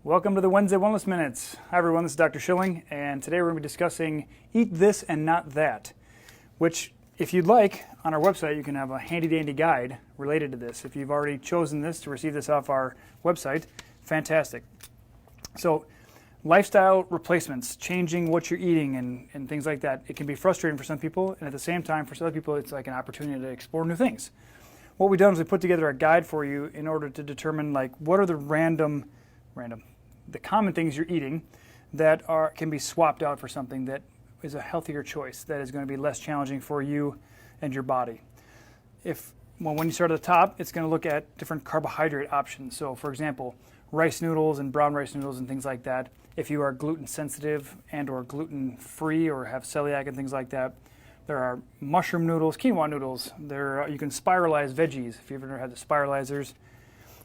Welcome to the Wednesday Wellness Minutes. Hi everyone, this is Dr. Schilling, and today we're going to be discussing Eat This and Not That, which, if you'd like, on our website you can have a handy-dandy guide related to this. If you've already chosen this to receive this off our website, fantastic. So, lifestyle replacements, changing what you're eating and things like that, it can be frustrating for some people, and at the same time, for some other people, it's like an opportunity to explore new things. What we've done is we put together a guide for you in order to determine what are the the common things you're eating that can be swapped out for something that is a healthier choice, that is going to be less challenging for you and your body. When you start at the top, it's going to look at different carbohydrate options. So for example, rice noodles and brown rice noodles and things like that. If you are gluten sensitive and or gluten free or have celiac and things like that, there are mushroom noodles, quinoa noodles. You can spiralize veggies if you've ever had the spiralizers.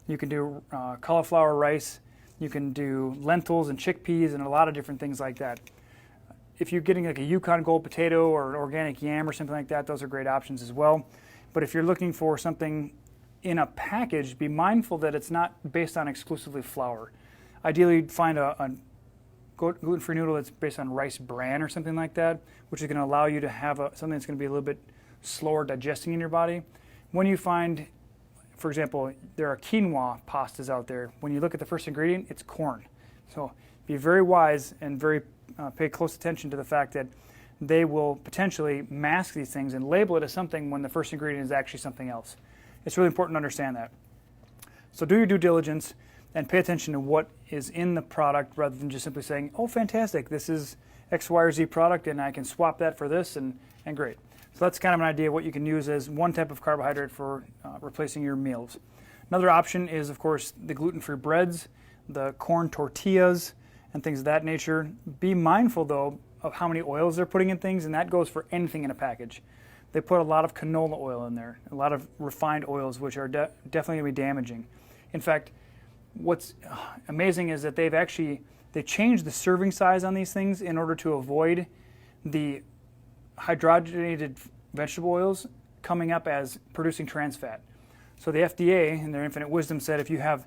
You can do cauliflower rice. You can do lentils and chickpeas and a lot of different things like that. If you're getting like a Yukon Gold potato or an organic yam or something like that, those are great options as well. But if you're looking for something in a package, be mindful that it's not based on exclusively flour. Ideally, find a gluten-free noodle that's based on rice bran or something like that, which is going to allow you to have something that's going to be a little bit slower digesting in your body. When you find, for example, there are quinoa pastas out there. When you look at the first ingredient, it's corn. So be very wise and pay close attention to the fact that they will potentially mask these things and label it as something when the first ingredient is actually something else. It's really important to understand that. So do your due diligence and pay attention to what is in the product rather than just simply saying, oh, fantastic, this is X, Y, or Z product and I can swap that for this and great. So that's kind of an idea of what you can use as one type of carbohydrate for replacing your meals. Another option is, of course, the gluten-free breads, the corn tortillas, and things of that nature. Be mindful, though, of how many oils they're putting in things, and that goes for anything in a package. They put a lot of canola oil in there, a lot of refined oils, which are definitely going to be damaging. In fact, what's amazing is that they changed the serving size on these things in order to avoid the hydrogenated vegetable oils coming up as producing trans fat. So the FDA, in their infinite wisdom, said if you have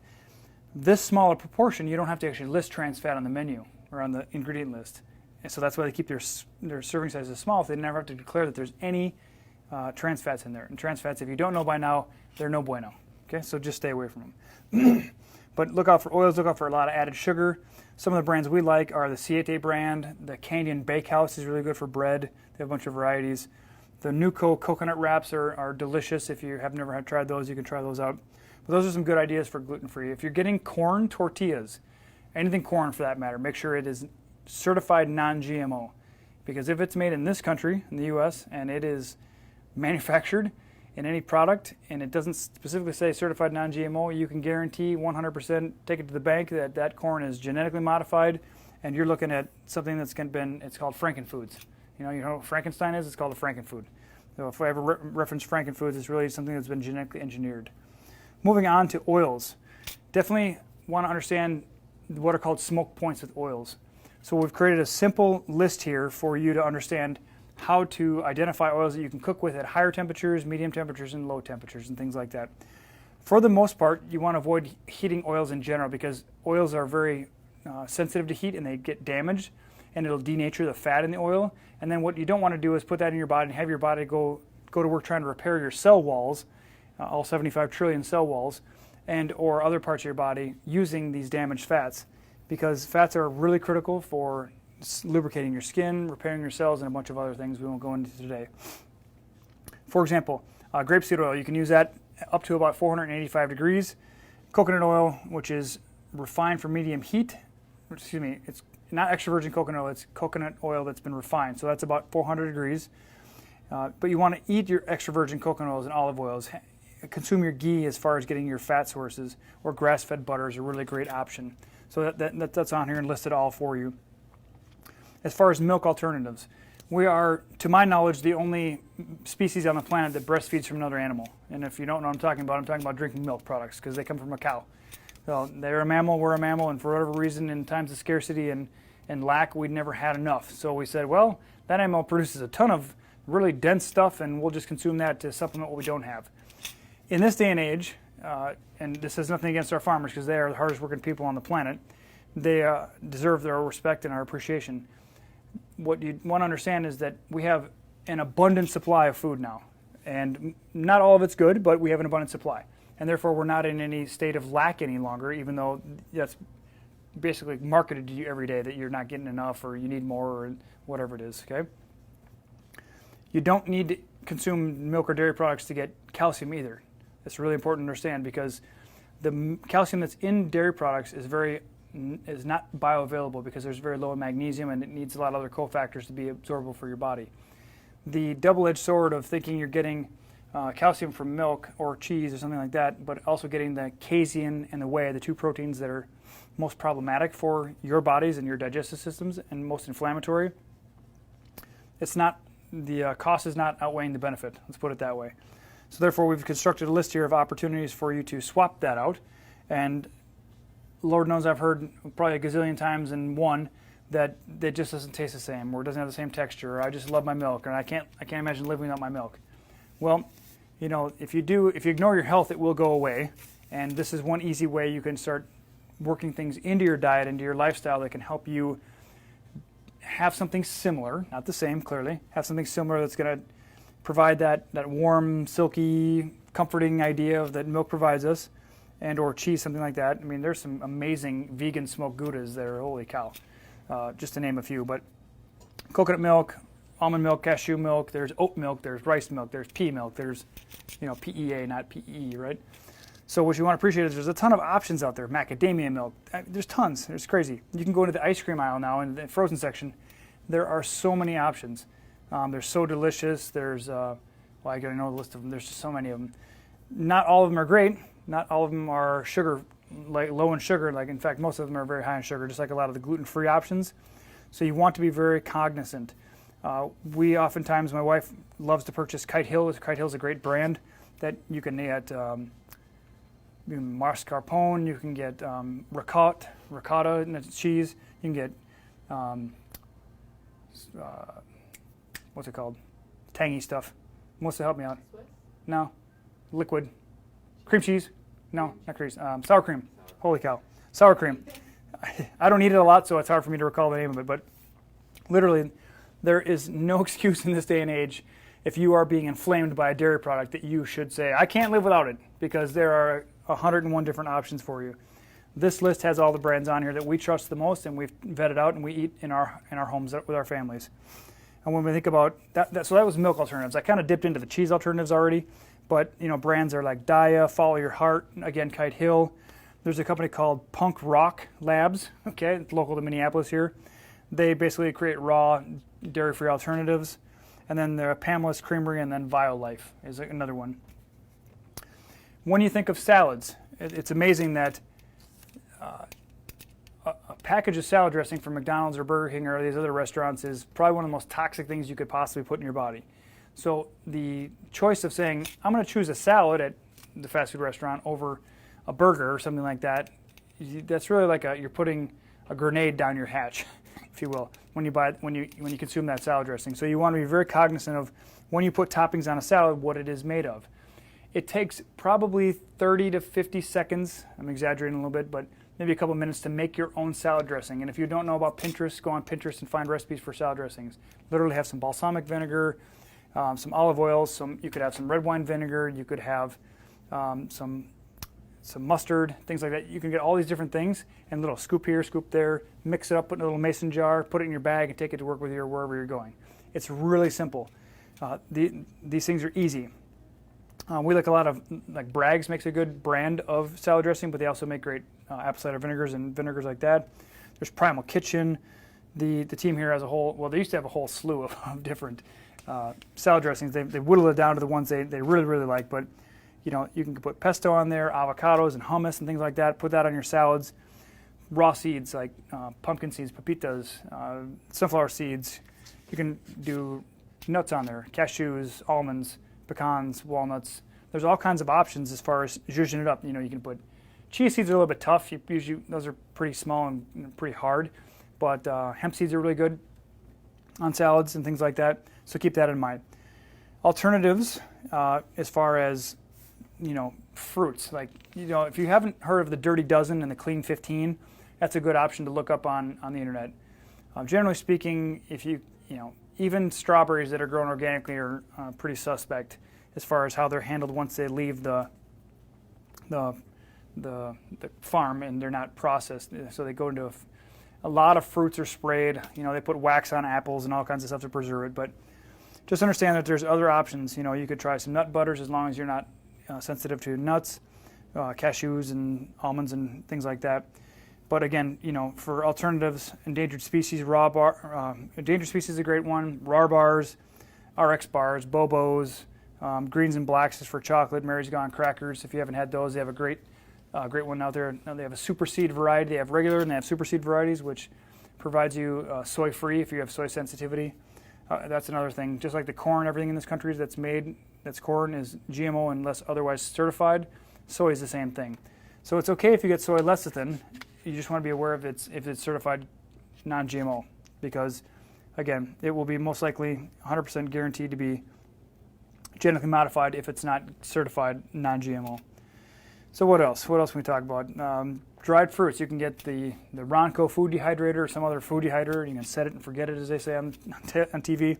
this small a proportion, you don't have to actually list trans fat on the menu or on the ingredient list. And so that's why they keep their serving sizes small. They never have to declare that there's any trans fats in there. And trans fats, if you don't know by now, they're no bueno. Okay, so just stay away from them. But look out for oils, look out for a lot of added sugar. Some of the brands we like are the Siete brand. The Candian Bakehouse is really good for bread. They have a bunch of varieties. The Nuco coconut wraps are delicious. If you have never tried those, you can try those out. But those are some good ideas for gluten-free. If you're getting corn tortillas, anything corn for that matter, make sure it is certified non-GMO. Because if it's made in this country, in the U.S., and it is manufactured in any product, and it doesn't specifically say certified non-GMO, you can guarantee 100%, take it to the bank, that corn is genetically modified, and you're looking at something that's it's called Frankenfoods. You know what Frankenstein is? It's called a Frankenfood. So if I ever reference Frankenfoods, it's really something that's been genetically engineered. Moving on to oils. Definitely want to understand what are called smoke points with oils. So we've created a simple list here for you to understand how to identify oils that you can cook with at higher temperatures, medium temperatures, and low temperatures, and things like that. For the most part, you want to avoid heating oils in general because oils are very sensitive to heat and they get damaged, and it'll denature the fat in the oil. And then what you don't want to do is put that in your body and have your body go to work trying to repair your cell walls, all 75 trillion cell walls, and or other parts of your body using these damaged fats, because fats are really critical for lubricating your skin, repairing your cells, and a bunch of other things we won't go into today. For example, grapeseed oil, you can use that up to about 485 degrees. Coconut oil, which is refined for medium heat, it's not extra virgin coconut oil, it's coconut oil that's been refined, so that's about 400 degrees. But you want to eat your extra virgin coconut oils and olive oils. Consume your ghee as far as getting your fat sources, or grass-fed butter is a really great option. So that's on here and listed all for you. As far as milk alternatives, we are, to my knowledge, the only species on the planet that breastfeeds from another animal. And if you don't know what I'm talking about drinking milk products because they come from a cow. So they're a mammal, we're a mammal, and for whatever reason, in times of scarcity and lack, we'd never had enough. So we said, well, that animal produces a ton of really dense stuff, and we'll just consume that to supplement what we don't have. In this day and age, and this has nothing against our farmers because they are the hardest working people on the planet, they deserve their respect and our appreciation. What you want to understand is that we have an abundant supply of food now. And not all of it's good, but we have an abundant supply. And therefore, we're not in any state of lack any longer, even though that's basically marketed to you every day that you're not getting enough or you need more or whatever it is, okay? You don't need to consume milk or dairy products to get calcium either. That's really important to understand because the calcium that's in dairy products is not bioavailable because there's very low in magnesium and it needs a lot of other cofactors to be absorbable for your body. The double-edged sword of thinking you're getting calcium from milk or cheese or something like that, but also getting the casein and the whey, the two proteins that are most problematic for your bodies and your digestive systems and most inflammatory. It's not, the cost is not outweighing the benefit, let's put it that way. So therefore, we've constructed a list here of opportunities for you to swap that out. And Lord knows I've heard probably a gazillion times in one that it just doesn't taste the same, or it doesn't have the same texture, or I just love my milk, and I can't imagine living without my milk. Well, you know, if you ignore your health, it will go away. And this is one easy way you can start working things into your diet, into your lifestyle that can help you have something similar, not the same, clearly, have something similar that's going to provide that warm, silky, comforting idea that milk provides us, and or cheese, something like that. I mean, there's some amazing vegan smoked Goudas there, holy cow. Just to name a few, but coconut milk, almond milk, cashew milk, there's oat milk, there's rice milk, there's pea milk, there's, you know, PEA, not PE, right? So what you want to appreciate is there's a ton of options out there. Macadamia milk, there's tons, it's crazy. You can go into the ice cream aisle now in the frozen section. There are so many options. They're so delicious. There's, well, I gotta know the list of them. There's just so many of them. Not all of them are great. Not all of them are sugar, like low in sugar. Like in fact, most of them are very high in sugar, just like a lot of the gluten-free options. So you want to be very cognizant. We oftentimes, my wife loves to purchase Kite Hill. Kite Hill is a great brand that you can get mascarpone, you can get ricotta and cheese. You can get what's it called? Tangy stuff. Melissa, help me out. Swiss? No, liquid. Cream cheese? No, not cream. Sour cream. Holy cow, sour cream. I don't eat it a lot, so it's hard for me to recall the name of it. But literally, there is no excuse in this day and age if you are being inflamed by a dairy product that you should say, I can't live without it, because there are 101 different options for you. This list has all the brands on here that we trust the most and we've vetted out and we eat in our homes with our families. And when we think about that, so that was milk alternatives. I kind of dipped into the cheese alternatives already, but you know, brands are like Daya, Follow Your Heart, again, Kite Hill. There's a company called Punk Rock Labs, okay, it's local to Minneapolis here. They basically create raw, dairy-free alternatives. And then there are Pamela's Creamery, and then VioLife is another one. When you think of salads, it's amazing that a package of salad dressing from McDonald's or Burger King or these other restaurants is probably one of the most toxic things you could possibly put in your body. So the choice of saying, I'm going to choose a salad at the fast food restaurant over a burger or something like that, that's really like you're putting a grenade down your hatch, if you will, when you consume that salad dressing. So you want to be very cognizant of when you put toppings on a salad, what it is made of. It takes probably 30 to 50 seconds, I'm exaggerating a little bit, but maybe a couple minutes to make your own salad dressing. And if you don't know about Pinterest, go on Pinterest and find recipes for salad dressings. Literally have some balsamic vinegar, some olive oil, you could have some red wine vinegar, you could have some mustard, things like that. You can get all these different things and a little scoop here, scoop there, mix it up, put it in a little mason jar, put it in your bag and take it to work with you or wherever you're going. It's really simple. These things are easy. We like a lot of, like Bragg's makes a good brand of salad dressing, but they also make great apple cider vinegars and vinegars like that. There's Primal Kitchen. The team here has a whole, well, they used to have a whole slew of different salad dressings. They whittled it down to the ones they really, really like, but you know, you can put pesto on there, avocados and hummus and things like that. Put that on your salads. Raw seeds like pumpkin seeds, pepitas, sunflower seeds. You can do nuts on there, cashews, almonds, pecans, walnuts. There's all kinds of options as far as zhuzhing it up. You know, you can put chia seeds are a little bit tough. Usually those are pretty small and pretty hard, but hemp seeds are really good on salads and things like that. So keep that in mind. Alternatives as far as, you know, fruits, like, you know, if you haven't heard of the Dirty Dozen and the Clean 15, that's a good option to look up on the internet. Generally speaking, if even strawberries that are grown organically are pretty suspect as far as how they're handled once they leave the farm and they're not processed. So they go into a lot of fruits are sprayed. They put wax on apples and all kinds of stuff to preserve it. But just understand that there's other options. You could try some nut butters as long as you're not sensitive to nuts, cashews and almonds and things like that. But again, for alternatives, endangered species, endangered species is a great one. Raw bars, RX bars, Bobos, greens and blacks is for chocolate. Mary's Gone crackers. If you haven't had those, they have a great one out there. Now they have a super seed variety. They have regular and they have super seed varieties, which provides you soy-free if you have soy sensitivity. That's another thing. Just like the corn, everything in this country that's corn is GMO unless otherwise certified. Soy is the same thing. So it's okay if you get soy lecithin. You just want to be aware if it's certified non-GMO, because again, it will be most likely 100% guaranteed to be genetically modified if it's not certified non-GMO. So what else? What else can we talk about? Dried fruits. You can get the Ronco food dehydrator or some other food dehydrator. You can set it and forget it, as they say on TV.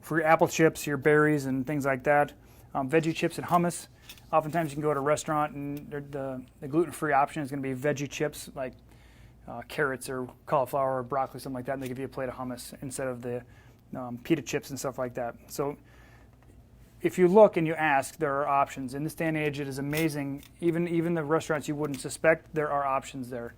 For your apple chips, your berries, and things like that. Veggie chips and hummus. Oftentimes you can go to a restaurant and the gluten-free option is going to be veggie chips like carrots or cauliflower or broccoli, something like that, and they give you a plate of hummus instead of the pita chips and stuff like that. So if you look and you ask, there are options. In this day and age, it is amazing. Even the restaurants you wouldn't suspect, there are options there.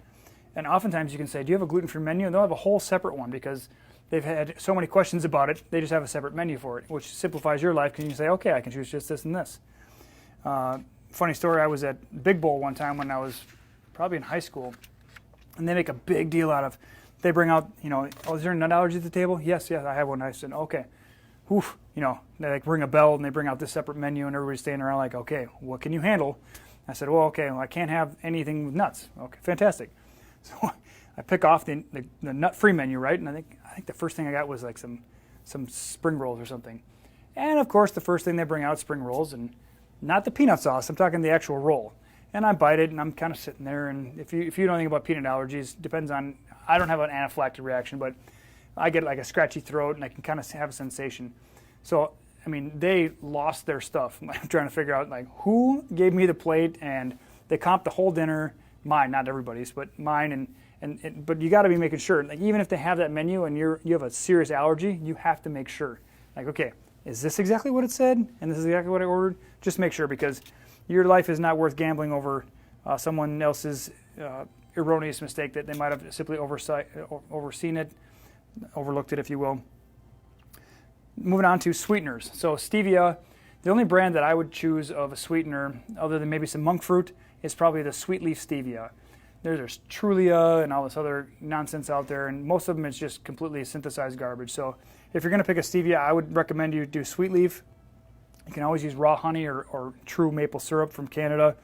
And oftentimes you can say, do you have a gluten-free menu? And they'll have a whole separate one because they've had so many questions about it, they just have a separate menu for it, which simplifies your life because you say, okay, I can choose just this and this. Funny story, I was at Big Bowl one time when I was probably in high school, and they make a big deal out of, they bring out, is there a nut allergy at the table? Yes, I have one. I said, okay. Oof, they ring a bell and they bring out this separate menu and everybody's standing around like, okay, what can you handle? I said, well, okay, I can't have anything with nuts. Okay, fantastic. So I pick off the nut-free menu, right? And I think the first thing I got was like some spring rolls or something. And of course, the first thing they bring out is spring rolls, and not the peanut sauce. I'm talking the actual roll. And I bite it, and I'm kind of sitting there. And if you know anything about peanut allergies, depends on. I don't have an anaphylactic reaction, but I get like a scratchy throat, and I can kind of have a sensation. So they lost their stuff. I'm trying to figure out like who gave me the plate, and they comped the whole dinner. Mine, not everybody's, but mine. But you got to be making sure. Like even if they have that menu and you have a serious allergy, you have to make sure. Like, okay, is this exactly what it said? And this is exactly what I ordered? Just make sure, because your life is not worth gambling over someone else's erroneous mistake that they might have simply overseen it, overlooked it, if you will. Moving on to sweeteners. So stevia, the only brand that I would choose of a sweetener, other than maybe some monk fruit, is probably the sweet leaf stevia. There's Trulia and all this other nonsense out there, and most of them is just completely synthesized garbage. So if you're going to pick a stevia, I would recommend you do sweet leaf. You can always use raw honey or true maple syrup from Canada.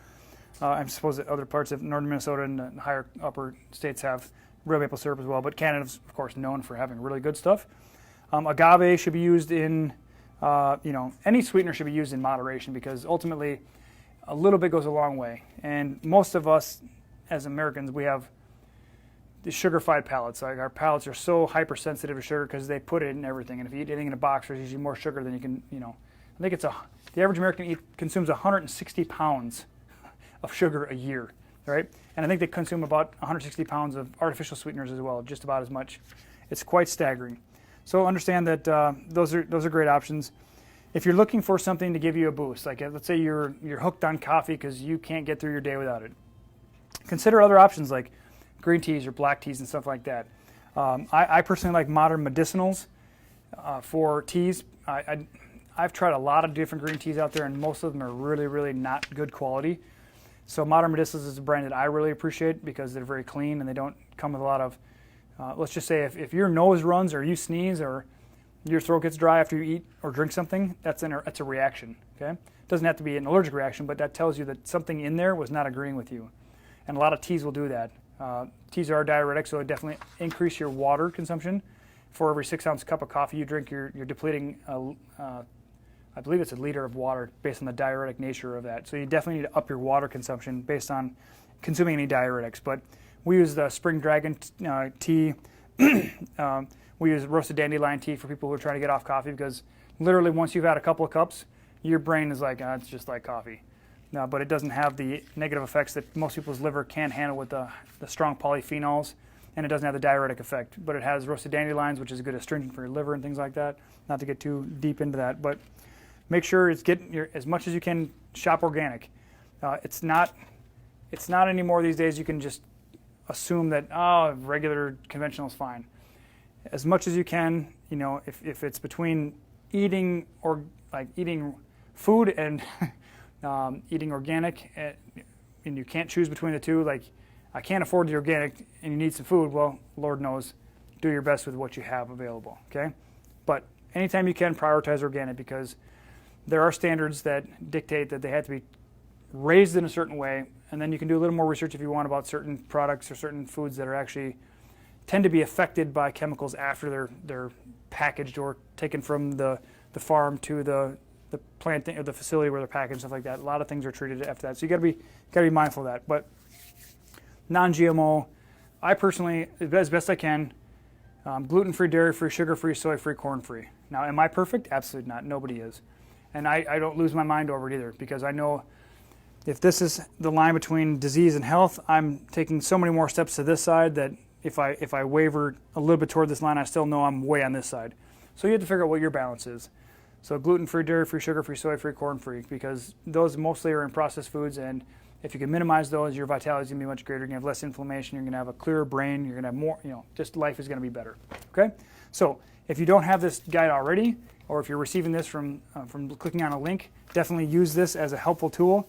I suppose that other parts of northern Minnesota and the higher upper states have real maple syrup as well, but Canada's, of course, known for having really good stuff. Agave should be used in, any sweetener should be used in moderation, because ultimately a little bit goes a long way. And most of us as Americans, we have the sugar-fied palates. Like our palates are so hypersensitive to sugar because they put it in everything. And if you eat anything in a box, there's usually more sugar than you can, I think the average American consumes 160 pounds of sugar a year, right? And I think they consume about 160 pounds of artificial sweeteners as well, just about as much. It's quite staggering. So understand that those are great options. If you're looking for something to give you a boost, like let's say you're hooked on coffee because you can't get through your day without it, consider other options like green teas or black teas and stuff like that. I personally like modern medicinals for teas. I've tried a lot of different green teas out there, and most of them are really, really not good quality. So Modern Medicinals is a brand that I really appreciate because they're very clean and they don't come with a lot of, let's just say if your nose runs or you sneeze or your throat gets dry after you eat or drink something, that's a reaction, okay? It doesn't have to be an allergic reaction, but that tells you that something in there was not agreeing with you. And a lot of teas will do that. Teas are diuretic, so it definitely increase your water consumption. For every 6-ounce cup of coffee you drink, you're depleting, I believe it's a liter of water based on the diuretic nature of that. So you definitely need to up your water consumption based on consuming any diuretics. But We use the Spring Dragon tea. We use roasted dandelion tea for people who are trying to get off coffee, because literally once you've had a couple of cups, your brain is like, it's just like coffee. No, but it doesn't have the negative effects that most people's liver can handle with the strong polyphenols, and it doesn't have the diuretic effect. But it has roasted dandelions, which is a good astringent for your liver and things like that. Not to get too deep into that, but make sure it's as much as you can, shop organic. It's not anymore these days. You can just assume that regular conventional is fine. As much as you can, if it's between eating food and eating organic, and you can't choose between the two, like I can't afford the organic and you need some food, well, Lord knows, do your best with what you have available, okay? But anytime you can, prioritize organic, because there are standards that dictate that they have to be raised in a certain way, and then you can do a little more research if you want about certain products or certain foods that are actually tend to be affected by chemicals after they're packaged or taken from the farm to the plant or the facility where they're packaged, stuff like that. A lot of things are treated after that, so you got to be mindful of that. But non-GMO, I personally, as best I can, gluten-free, dairy-free, sugar-free, soy-free, corn-free. Now, am I perfect? Absolutely not. Nobody is, and I don't lose my mind over it either, because I know if this is the line between disease and health, I'm taking so many more steps to this side that if I waver a little bit toward this line, I still know I'm way on this side. So you have to figure out what your balance is. So gluten-free, dairy-free, sugar-free, soy-free, corn-free, because those mostly are in processed foods, and if you can minimize those, your vitality is going to be much greater. You're going to have less inflammation. You're going to have a clearer brain. You're going to have more, just life is going to be better. Okay? So if you don't have this guide already, or if you're receiving this from clicking on a link, definitely use this as a helpful tool.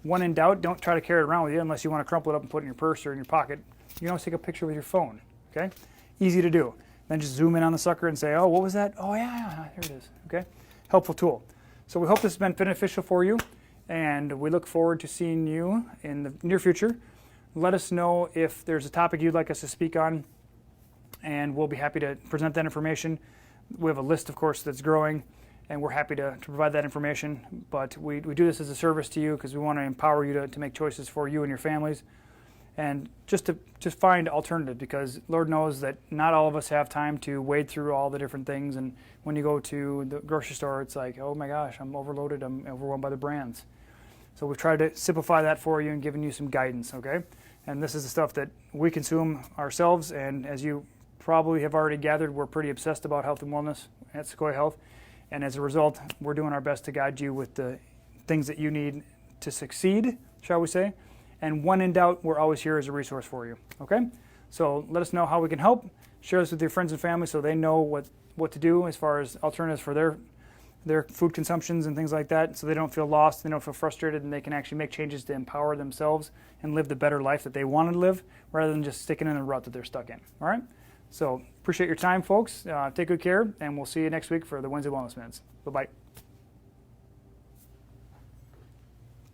When in doubt, don't try to carry it around with you unless you want to crumple it up and put it in your purse or in your pocket. You can always take a picture with your phone. Okay? Easy to do. Then just zoom in on the sucker and say, oh, what was that? Oh, yeah, here it is. Okay? Helpful tool. So we hope this has been beneficial for you, and we look forward to seeing you in the near future. Let us know if there's a topic you'd like us to speak on, and we'll be happy to present that information. We have a list, of course, that's growing, and we're happy to provide that information. But we do this as a service to you because we want to empower you to make choices for you and your families, and just to find alternatives, because Lord knows that not all of us have time to wade through all the different things. And when you go to the grocery store, it's like, oh my gosh, I'm overloaded, I'm overwhelmed by the brands. So we've tried to simplify that for you and given you some guidance, okay? And this is the stuff that we consume ourselves, and as you probably have already gathered, we're pretty obsessed about health and wellness at Secoya Health. And as a result, we're doing our best to guide you with the things that you need to succeed, shall we say. And when in doubt, we're always here as a resource for you, okay? So let us know how we can help. Share this with your friends and family so they know what to do as far as alternatives for their food consumptions and things like that, so they don't feel lost, they don't feel frustrated, and they can actually make changes to empower themselves and live the better life that they want to live, rather than just sticking in the rut that they're stuck in, all right? So appreciate your time, folks. Take good care, and we'll see you next week for the Wednesday Wellness Minutes. Bye-bye.